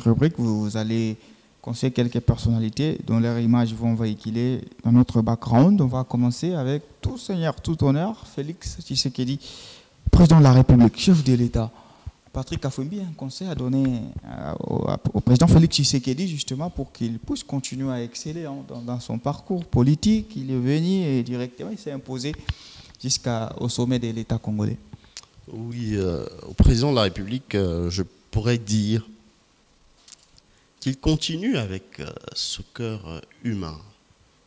rubrique, vous allez conseiller quelques personnalités dont leurs images vont véhiculer dans notre background. On va commencer avec tout seigneur, tout honneur, Félix Tshisekedi, président de la République, chef de l'État. Patrick Afouimbi, un conseil à donner au président Félix Tshisekedi justement pour qu'il puisse continuer à exceller dans son parcours politique. Il est venu et directement il s'est imposé jusqu'au sommet de l'État congolais. Oui, au président de la République, je pourrais dire qu'il continue avec ce cœur humain,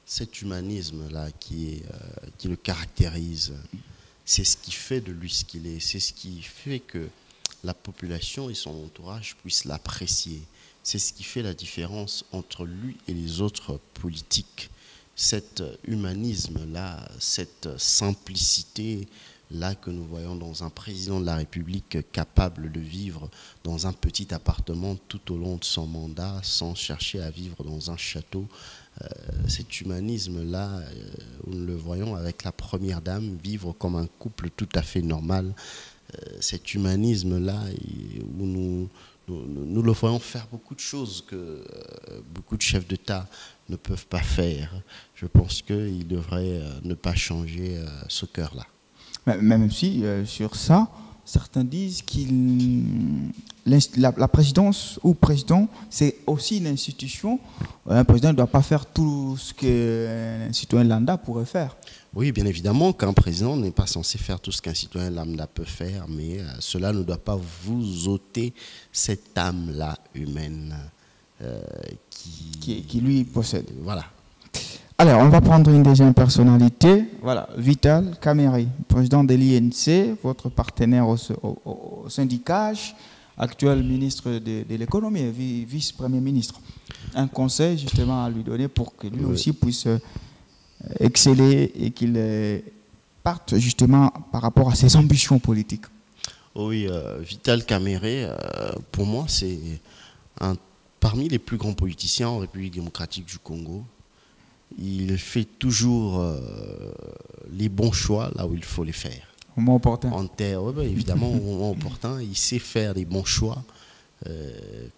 cet humanisme-là qui le caractérise. C'est ce qui fait de lui ce qu'il est, c'est ce qui fait que la population et son entourage puissent l'apprécier. C'est ce qui fait la différence entre lui et les autres politiques. Cet humanisme-là, cette simplicité-là que nous voyons dans un président de la République capable de vivre dans un petit appartement tout au long de son mandat sans chercher à vivre dans un château. Cet humanisme-là, nous le voyons avec la première dame, vivre comme un couple tout à fait normal. Cet humanisme-là, où nous le voyons faire beaucoup de choses que beaucoup de chefs d'État ne peuvent pas faire. Je pense qu'il devrait ne pas changer ce cœur-là. Même si, sur ça, certains disent que la présidence ou président, c'est aussi une institution. Un président ne doit pas faire tout ce qu'un citoyen lambda pourrait faire. Oui, bien évidemment qu'un président n'est pas censé faire tout ce qu'un citoyen lambda peut faire, mais cela ne doit pas vous ôter cette âme-là humaine qui lui possède. Voilà. Alors, on va prendre une deuxième personnalité. Voilà, Vital Kamerhe, président de l'INC, votre partenaire au syndicat, actuel ministre de l'économie, vice-premier ministre. Un conseil justement à lui donner pour que lui aussi puisse exceller et qu'il parte justement par rapport à ses ambitions politiques. Oui, Vital Kamerhe, pour moi, c'est parmi les plus grands politiciens en République démocratique du Congo. Il fait toujours les bons choix là où il faut les faire. Au moment opportun. Évidemment, au moment opportun, il sait faire les bons choix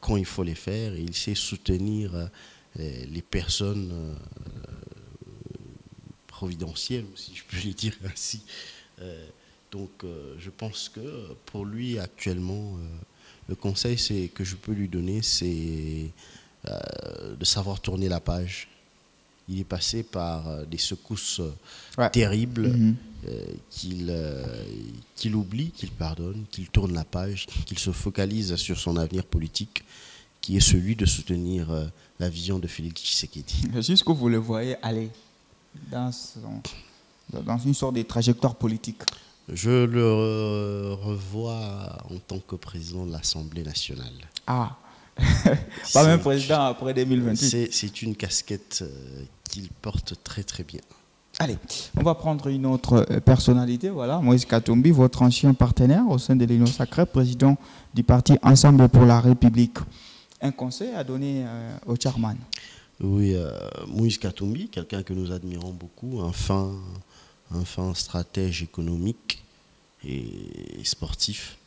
quand il faut les faire. Et il sait soutenir les personnes providentielles, si je peux le dire ainsi. Donc, je pense que pour lui, actuellement, le conseil que je peux lui donner, c'est de savoir tourner la page. Il est passé par des secousses terribles qu'il oublie, qu'il pardonne, qu'il tourne la page, qu'il se focalise sur son avenir politique, qui est celui de soutenir la vision de Félix Tshisekedi. Jusqu'où vous le voyez aller dans une sorte de trajectoire politique? Je le revois en tant que président de l'Assemblée nationale. Ah, pas même président après 2028. C'est une casquette qu'il porte très très bien. Allez, on va prendre une autre personnalité. Voilà, Moïse Katumbi, votre ancien partenaire au sein de l'Union sacrée, président du parti Ensemble pour la République. Un conseil à donner au chairman? Oui, Moïse Katumbi, quelqu'un que nous admirons beaucoup, un fin stratège économique et sportif.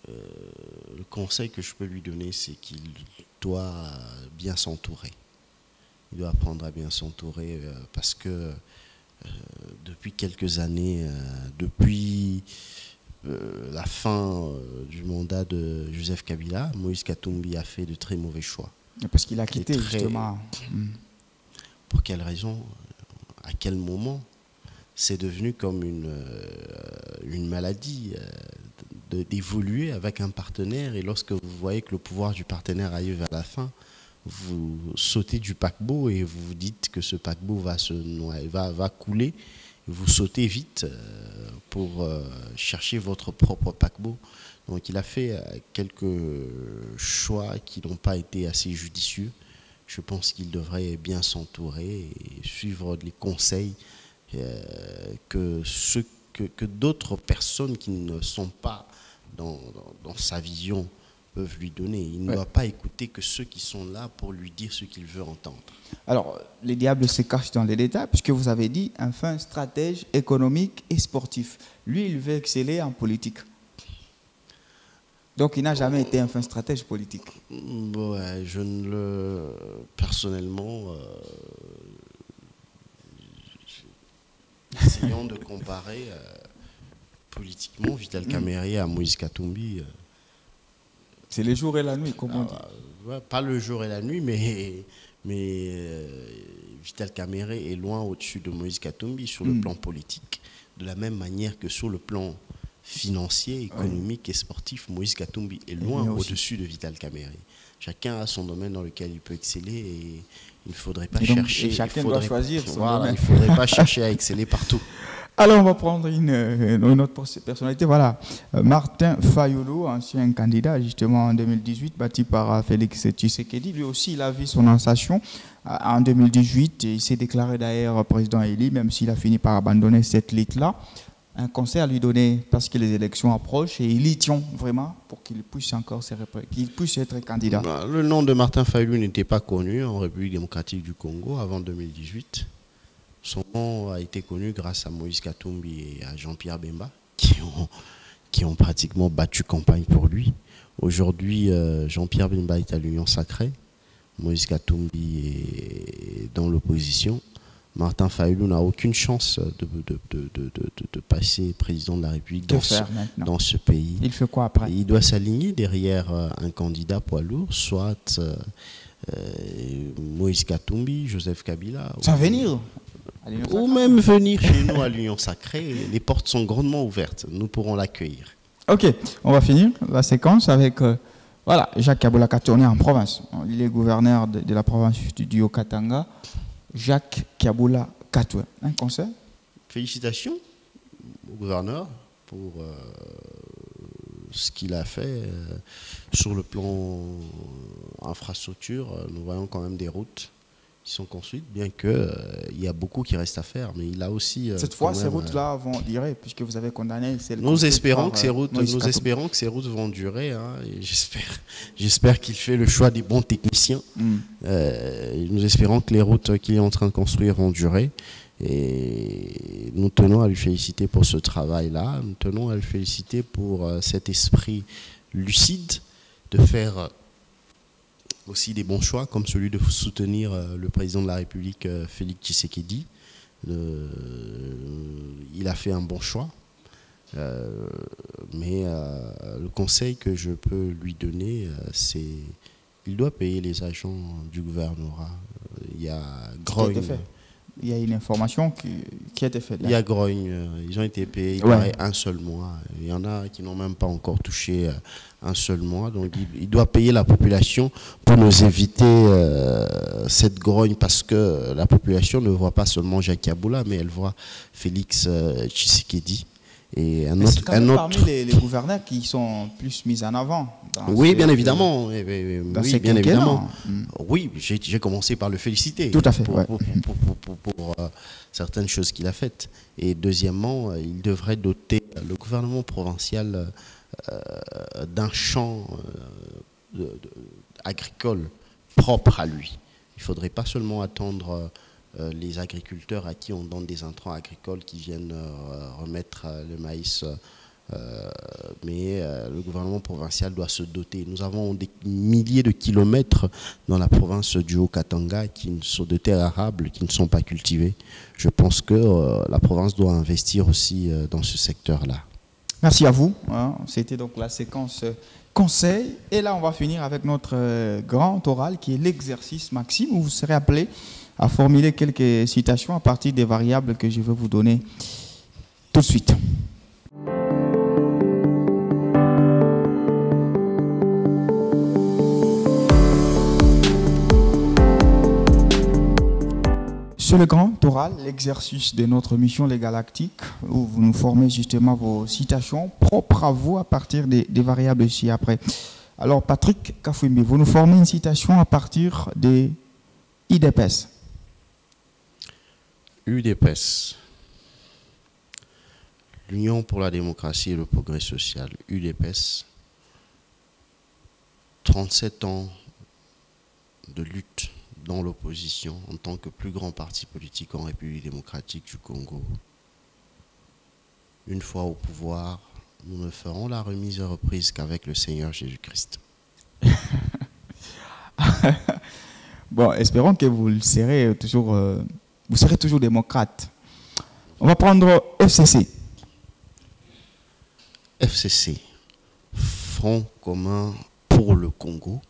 Le conseil que je peux lui donner, c'est qu'il doit bien s'entourer. Il doit apprendre à bien s'entourer parce que depuis quelques années, depuis la fin du mandat de Joseph Kabila, Moïse Katumbi a fait de très mauvais choix. Parce qu'il a quitté justement. Pour quelle raison? À quel moment? C'est devenu comme une maladie d'évoluer avec un partenaire, et lorsque vous voyez que le pouvoir du partenaire arrive vers la fin, vous sautez du paquebot et vous vous dites que ce paquebot va couler. Vous sautez vite pour chercher votre propre paquebot. Donc il a fait quelques choix qui n'ont pas été assez judicieux. Je pense qu'il devrait bien s'entourer et suivre les conseils que d'autres personnes qui ne sont pas dans sa vision peuvent lui donner. Il ne doit pas écouter que ceux qui sont là pour lui dire ce qu'il veut entendre. Alors, les diables se cachent dans les détails, puisque vous avez dit un fin stratège économique et sportif. Lui, il veut exceller en politique. Donc il n'a jamais été un fin stratège politique. Ouais, je ne le... Personnellement, essayons de comparer politiquement Vital Kamerhe à Moïse Katumbi. C'est le jour et la nuit, comme on dit. Ouais, pas le jour et la nuit, mais Vital Kamerhe est loin au-dessus de Moïse Katumbi sur le plan politique. De la même manière que sur le plan financier, économique et sportif, Moïse Katumbi est loin au-dessus de Vital Kamerhe. Chacun a son domaine dans lequel il peut exceller et il ne faudrait pas chercher. Et chacun doit choisir son domaine. Il ne faudrait pas chercher à exceller partout. Alors, on va prendre une autre personnalité. Voilà, Martin Fayulu, ancien candidat justement en 2018, battu par Félix Tshisekedi. Lui aussi, il a vu son ascension en 2018. Et il s'est déclaré d'ailleurs président élu, même s'il a fini par abandonner cette lutte-là. Un conseil à lui donner parce que les élections approchent et il y tient vraiment pour qu'il puisse être candidat. Le nom de Martin Fayulu n'était pas connu en République démocratique du Congo avant 2018. Son nom a été connu grâce à Moïse Katumbi et à Jean-Pierre Bemba qui ont pratiquement battu campagne pour lui. Aujourd'hui, Jean-Pierre Bemba est à l'Union sacrée. Moïse Katumbi est dans l'opposition. Martin Fayulu n'a aucune chance de passer président de la République dans ce pays. Il fait quoi après? Il doit s'aligner derrière un candidat poids lourd, soit Moïse Katumbi, Joseph Kabila. Sans venir ou même venir chez nous à l'Union sacrée. Les portes sont grandement ouvertes. Nous pourrons l'accueillir. Ok, on va finir la séquence avec voilà, Jacques Kabula Kato. On est en province. Il est gouverneur de la province du Haut-Katanga. Jacques Kabula Kato. Un conseil? Félicitations au gouverneur pour ce qu'il a fait sur le plan infrastructure. Nous voyons quand même des routes qui sont construites, bien qu'il y a beaucoup qui reste à faire, mais il a aussi... Cette fois, ces routes-là vont durer, puisque vous avez condamné... Nous espérons que ces routes vont durer, hein, et j'espère qu'il fait le choix des bons techniciens. Nous espérons que les routes qu'il est en train de construire vont durer, et nous tenons à lui féliciter pour ce travail-là, nous tenons à lui féliciter pour cet esprit lucide de faire... aussi des bons choix, comme celui de soutenir le président de la République, Félix Tshisekedi. Il a fait un bon choix. Mais le conseil que je peux lui donner, c'est qu'il doit payer les agents du gouvernorat. Il y a grogne. Il y a une information qui a été faite là. Il y a grogne. Ils ont été payés, il paraît, un seul mois. Il y en a qui n'ont même pas encore touché un seul mois. Donc il doit payer la population pour nous éviter cette grogne, parce que la population ne voit pas seulement Jacques Kabula, mais elle voit Félix Tshisekedi. Et parmi les gouverneurs qui sont plus mis en avant. Oui, bien évidemment. Oui, bien évidemment. Oui, j'ai commencé par le féliciter. Tout à fait. Pour certaines choses qu'il a faites. Et deuxièmement, il devrait doter le gouvernement provincial d'un champ agricole propre à lui. Il ne faudrait pas seulement attendre les agriculteurs à qui on donne des intrants agricoles qui viennent remettre le maïs, mais le gouvernement provincial doit se doter. Nous avons des milliers de kilomètres dans la province du Haut-Katanga qui sont de terres arables, qui ne sont pas cultivées. Je pense que la province doit investir aussi dans ce secteur-là. Merci à vous. C'était donc la séquence conseil. Et là, on va finir avec notre grand oral qui est l'exercice Maxime, où vous serez appelé à formuler quelques citations à partir des variables que je vais vous donner tout de suite. C'est le grand oral, l'exercice de notre mission Les Galactiques, où vous nous formez justement vos citations propres à vous à partir des variables ci-après. Alors, Patrick Kafouimbi, vous nous formez une citation à partir des UDPS. UDPS, l'Union pour la démocratie et le progrès social. UDPS, 37 ans de lutte dans l'opposition en tant que plus grand parti politique en République démocratique du Congo. Une fois au pouvoir, nous ne ferons la remise et reprise qu'avec le Seigneur Jésus-Christ. Bon, espérons que vous serez toujours démocrate. On va prendre FCC. FCC, Front commun pour le Congo.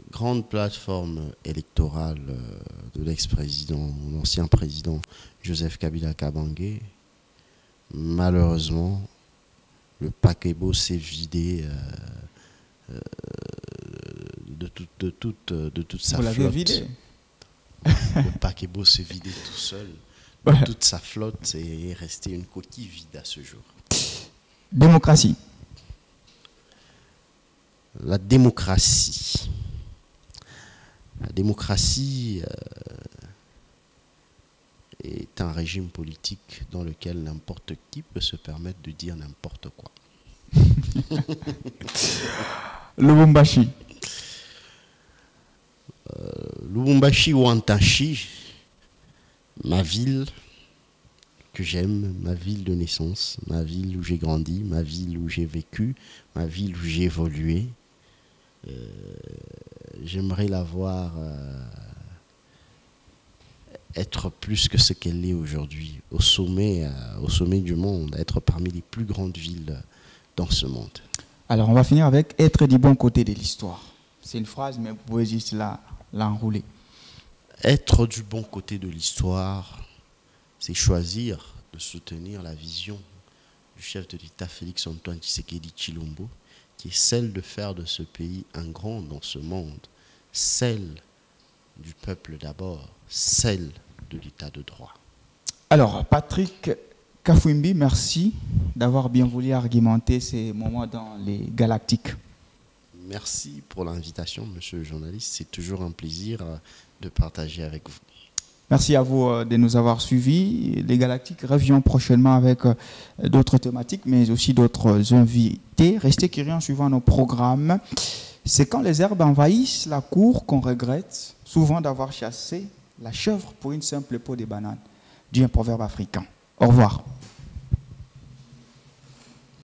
Grande plateforme électorale de l'ex-président, l'ancien président Joseph Kabila Kabange. Malheureusement, le paquebot s'est vidé de toute sa flotte. Vous l'avez vidé? Le paquebot s'est vidé tout seul. De toute sa flotte, et est resté une coquille vide à ce jour. Démocratie. La démocratie. La démocratie est un régime politique dans lequel n'importe qui peut se permettre de dire n'importe quoi. Lubumbashi. Lubumbashi ou Antachi, ma ville que j'aime, ma ville de naissance, ma ville où j'ai grandi, ma ville où j'ai vécu, ma ville où j'ai évolué. J'aimerais la voir être plus que ce qu'elle est aujourd'hui, au sommet du monde, être parmi les plus grandes villes dans ce monde. Alors, on va finir avec être du bon côté de l'histoire. C'est une phrase, mais vous pouvez juste l'enrouler. Être du bon côté de l'histoire, c'est choisir de soutenir la vision du chef de l'État Félix-Antoine Tshisekedi Tshilombo, qui est celle de faire de ce pays un grand dans ce monde, celle du peuple d'abord, celle de l'État de droit. Alors, Patrick Kafwimbi, merci d'avoir bien voulu argumenter ces moments dans les Galactiques. Merci pour l'invitation, monsieur le journaliste. C'est toujours un plaisir de partager avec vous. Merci à vous de nous avoir suivis. Les Galactiques reviennent prochainement avec d'autres thématiques, mais aussi d'autres invités. Restez curieux en suivant nos programmes. C'est quand les herbes envahissent la cour qu'on regrette souvent d'avoir chassé la chèvre pour une simple peau de banane, dit un proverbe africain. Au revoir.